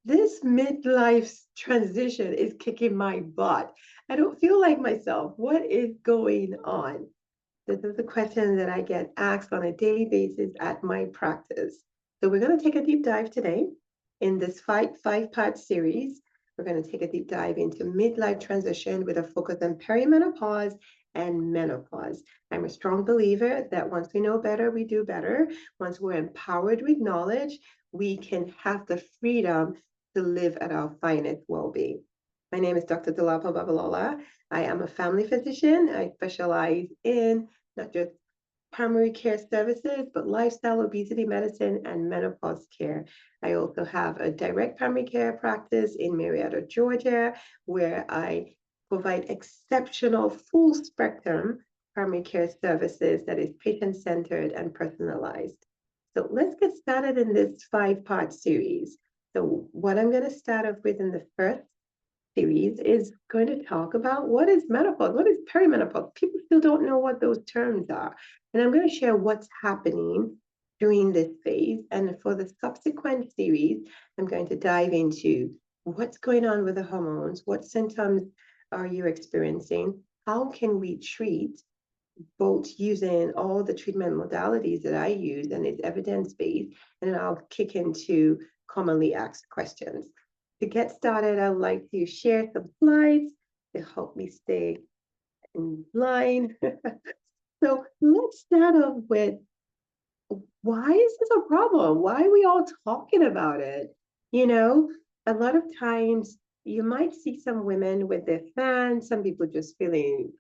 This midlife transition is kicking my butt. I don't feel like myself. What is going on? This is a question that I get asked on a daily basis at my practice. So we're going to take a deep dive today in this five-part series. We're going to take a deep dive into midlife transition with a focus on perimenopause and menopause. I'm a strong believer that once we know better, we do better. Once we're empowered with knowledge, we can have the freedom to live at our finest well-being. My name is Dr. Dolapo Babalola. I am a family physician. I specialize in not just primary care services, but lifestyle, obesity medicine, and menopause care. I also have a direct primary care practice in Marietta, Georgia, where I provide exceptional full spectrum primary care services that is patient centered and personalized. So let's get started in this five-part series. So, what I'm going to start off with in the first series is going to talk about what is menopause, what is perimenopause. People still don't know what those terms are. And I'm going to share what's happening during this phase. And for the subsequent series, I'm going to dive into what's going on with the hormones, what symptoms are you experiencing, how can we treat both using all the treatment modalities that I use and it's evidence-based, and then I'll kick into commonly asked questions. To get started, I'd like to share some slides to help me stay in line. So let's start off with why is this a problem? Why are we all talking about it? You know, a lot of times you might see some women with their fans, some people just feeling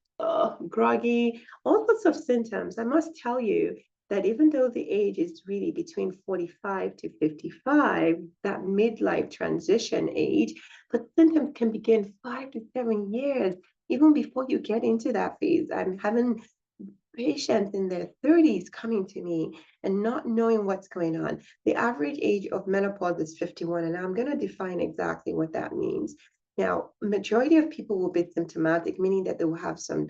groggy, all sorts of symptoms. I must tell you that even though the age is really between 45 to 55, that midlife transition age, but symptoms can begin 5 to 7 years, even before you get into that phase. I'm having patients in their 30s coming to me and not knowing what's going on. The average age of menopause is 51, and I'm going to define exactly what that means. Now, majority of people will be symptomatic, meaning that they will have some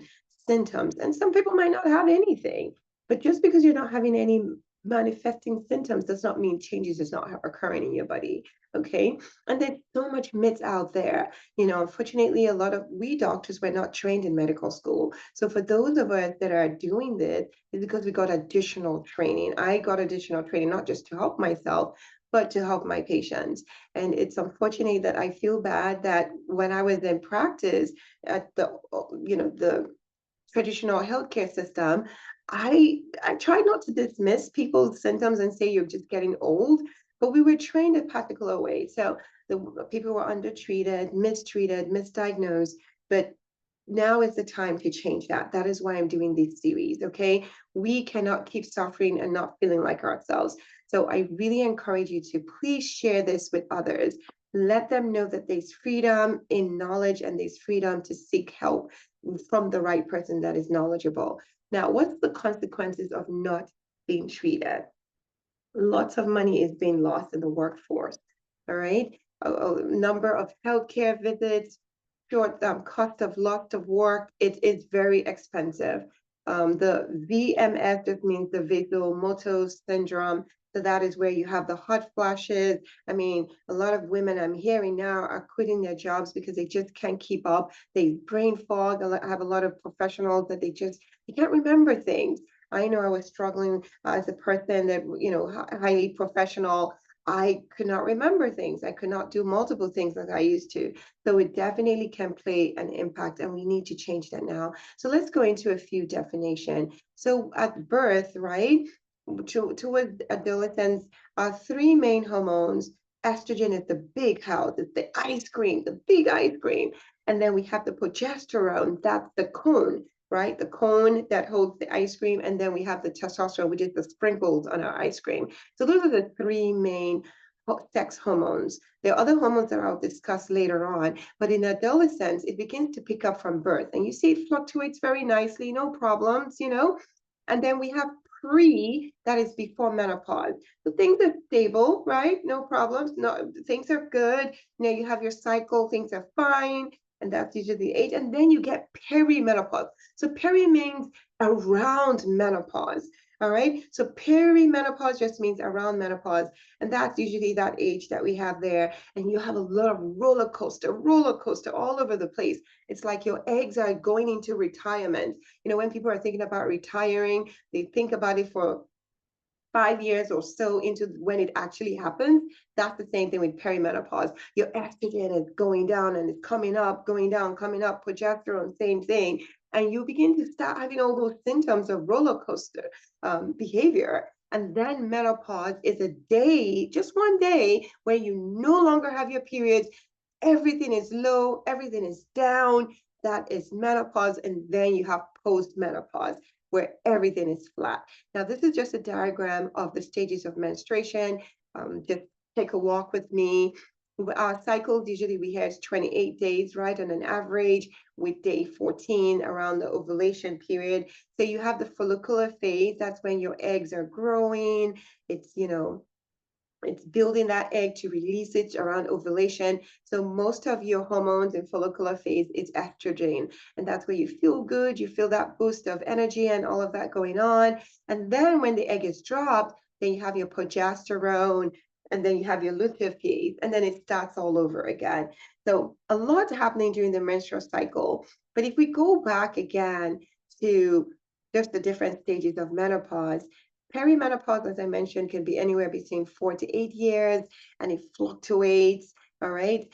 symptoms, and some people might not have anything. But just because you're not having any manifesting symptoms does not mean changes is not occurring in your body. Okay. And there's so much myths out there. Unfortunately, a lot of we doctors were not trained in medical school. So for those of us that are doing this, it's because we got additional training. I got additional training, not just to help myself, but to help my patients. And it's unfortunate that I feel bad that when I was in practice at the traditional healthcare system, I tried not to dismiss people's symptoms and say you're just getting old, but we were trained a particular way. So the people were undertreated, mistreated, misdiagnosed, but now is the time to change that. That is why I'm doing this series, okay? We cannot keep suffering and not feeling like ourselves. So I really encourage you to please share this with others. Let them know that there's freedom in knowledge and there's freedom to seek help from the right person that is knowledgeable. Now, what's the consequences of not being treated? Lots of money is being lost in the workforce, all right? A number of healthcare visits, short cost of lots of work, it is very expensive. The VMS just means the vasomotor syndrome. So that is where you have the hot flashes. I mean, a lot of women I'm hearing now are quitting their jobs because they just can't keep up. They brain fog. I have a lot of professionals that they can't remember things. I know I was struggling as a person that, highly professional. I could not remember things. I could not do multiple things like I used to. So it definitely can play an impact, and we need to change that now. So let's go into a few definition. So at birth, right, towards adolescence, are three main hormones. Estrogen is the big house, it's the ice cream, the big ice cream. And then we have the progesterone, that's the cone, right? The cone that holds the ice cream. And then we have the testosterone, which is the sprinkles on our ice cream. So those are the three main sex hormones. There are other hormones that I'll discuss later on, but in adolescence, it begins to pick up from birth. And you see it fluctuates very nicely, no problems. And then we have that is before menopause. So things are stable, right? No problems. No, things are good. You have your cycle, things are fine. And that's usually the age. And then you get perimenopause. So peri means around menopause. All right. So perimenopause just means around menopause. And that's usually that age that we have there. And you have a lot of roller coaster all over the place. It's like your eggs are going into retirement. You know, when people are thinking about retiring, they think about it for 5 years or so into when it actually happens. That's the same thing with perimenopause. Your estrogen is going down and it's coming up, going down, coming up, progesterone, same thing. And you begin to start having all those symptoms of roller coaster behavior. And then menopause is a day, just one day, where you no longer have your periods. Everything is low, everything is down. That is menopause. And then you have postmenopause, where everything is flat. Now, this is just a diagram of the stages of menstruation. Just take a walk with me. Our cycles, usually we hear it's 28 days, right, on an average, with day 14 around the ovulation period. So you have the follicular phase. That's when your eggs are growing. It's, you know, it's building that egg to release it around ovulation. So most of your hormones in follicular phase is estrogen. And that's where you feel good, you feel that boost of energy and all of that going on. And then when the egg is dropped, then you have your progesterone, and then you have your luteal phase, and then it starts all over again. So a lot happening during the menstrual cycle. But if we go back again to just the different stages of menopause, perimenopause, as I mentioned, can be anywhere between 4 to 8 years, and it fluctuates. All right.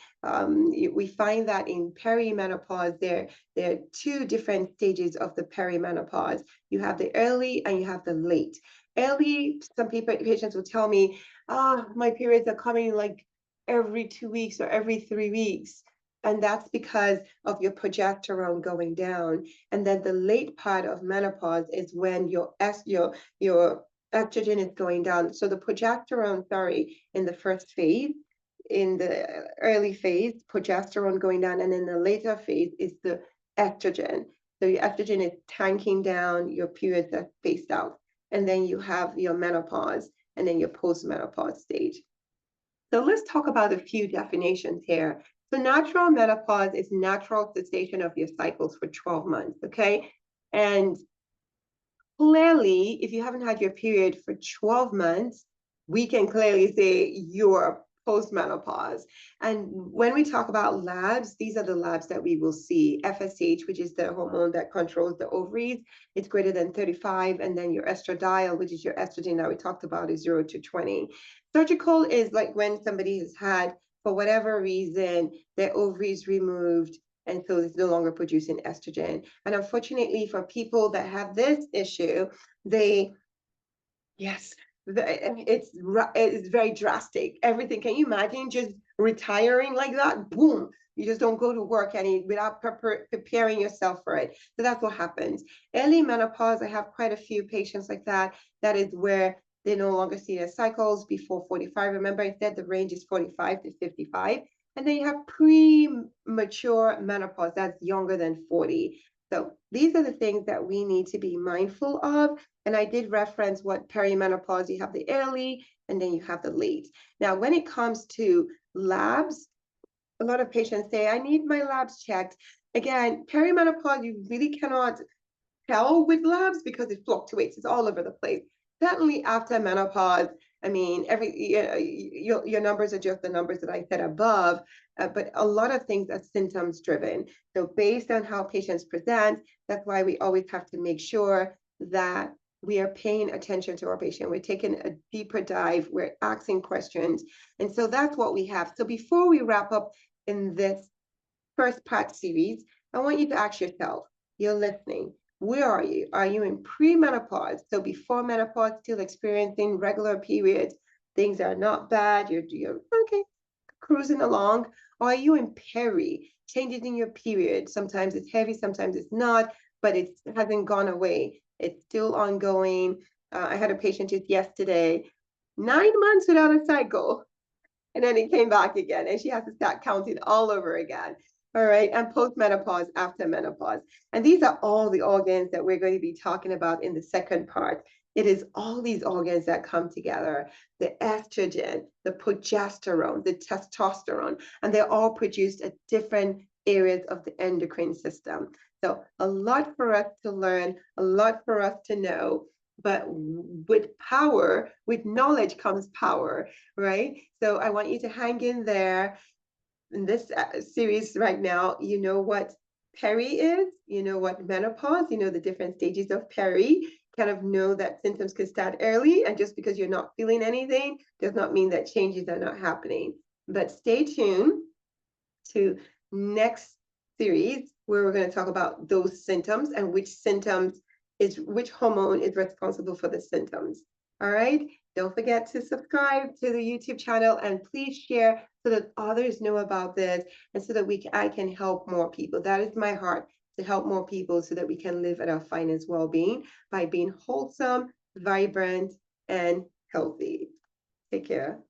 We find that in perimenopause, there are two different stages of the perimenopause. You have the early and you have the late. Early, some patients will tell me, my periods are coming like every 2 weeks or every 3 weeks. And that's because of your progesterone going down. And then the late part of menopause is when your estrogen is going down. So the progesterone, sorry, in the first phase, in the early phase, progesterone going down, and in the later phase is the estrogen. So your estrogen is tanking down, your periods are spaced out. And then you have your menopause and then your postmenopause stage. So let's talk about a few definitions here. So natural menopause is natural cessation of your cycles for 12 months, okay? And clearly, if you haven't had your period for 12 months, we can clearly say you're postmenopause. And when we talk about labs, these are the labs that we will see. FSH, which is the hormone that controls the ovaries, it's greater than 35. And then your estradiol, which is your estrogen that we talked about, is 0 to 20. Surgical is like when somebody has had, for whatever reason, their ovaries removed, and so it's no longer producing estrogen. And unfortunately, for people that have this issue, yes, it's very drastic. Everything. Can you imagine just retiring like that? Boom. You just don't go to work without preparing yourself for it. So that's what happens. Early menopause, I have quite a few patients like that. That is where they no longer see their cycles before 45. Remember, I said the range is 45 to 55. And then you have premature menopause, that's younger than 40. So these are the things that we need to be mindful of. And I did reference what perimenopause, you have the early and then you have the late. Now, when it comes to labs, a lot of patients say, I need my labs checked. Again, perimenopause, you really cannot tell with labs because it fluctuates. It's all over the place. Certainly after menopause, I mean, your numbers are just the numbers that I said above, but a lot of things are symptoms driven. So based on how patients present, that's why we always have to make sure that we are paying attention to our patient. We're taking a deeper dive. We're asking questions. And so that's what we have. So before we wrap up in this first part series, I want you to ask yourself, you're listening, where are you? Are you in premenopause? So before menopause, still experiencing regular periods, things are not bad, you're okay, cruising along. Or are you in peri, changes in your period? Sometimes it's heavy, sometimes it's not, but it hasn't gone away. It's still ongoing. I had a patient just yesterday, 9 months without a cycle. And then it came back again, and she has to start counting all over again. All right, and postmenopause, after menopause. And these are all the organs that we're going to be talking about in the second part. It is all these organs that come together, the estrogen, the progesterone, the testosterone, and they're all produced at different areas of the endocrine system. So a lot for us to learn, a lot for us to know. but with power, with knowledge comes power, right? So I want you to hang in there in this series right now. You know what peri is, you know what menopause, you know the different stages of peri, kind of know that symptoms can start early. And just because you're not feeling anything does not mean that changes are not happening. But stay tuned to next series where we're going to talk about those symptoms and which hormone is responsible for the symptoms. All right. Don't forget to subscribe to the YouTube channel and please share so that others know about this and so that I can help more people. That is my heart, to help more people so that we can live at our finest well-being by being wholesome, vibrant, and healthy. Take care.